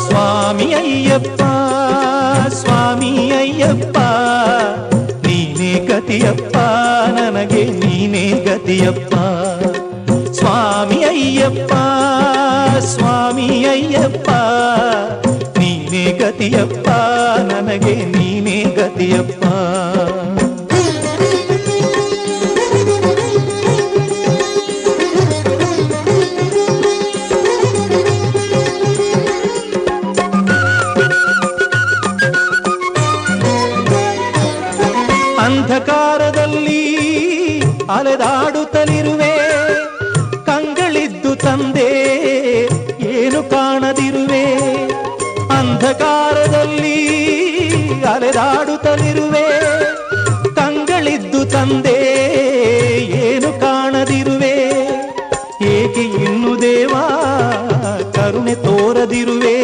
ಸ್ವಾಮಿ ಅಯ್ಯಪ್ಪ ಸ್ವಾಮಿ ಅಯ್ಯಪ್ಪ ನೀನೇ ಗತಿಯಪ್ಪ ನನಗೆ ನೀನೇ ಗತಿಯಪ್ಪ ಸ್ವಾಮಿ ಅಯ್ಯಪ್ಪ ಸ್ವಾಮಿ ಅಯ್ಯಪ್ಪ ನೀನೇ ಗತಿಯಪ್ಪ ನನಗೆ ನೀನೇ ಗತಿಯಪ್ಪ ಅಂಧಕಾರದಲ್ಲಿ ಅಲೆದಾಡುತ್ತಲಿರುವೆ ಕಂಗಳಿದ್ದು ತಂದೆ ಏನು ಕಾಣದಿರುವೆ ಅಂಧಕಾರದಲ್ಲಿ ಅಲೆದಾಡುತ್ತಲಿರುವೆ ಕಂಗಳಿದ್ದು ತಂದೆ ಏನು ಕಾಣದಿರುವೆ ಏಕೆ ಇನ್ನು ದೇವಾ ಕರುಣೆ ತೋರದಿರುವೆ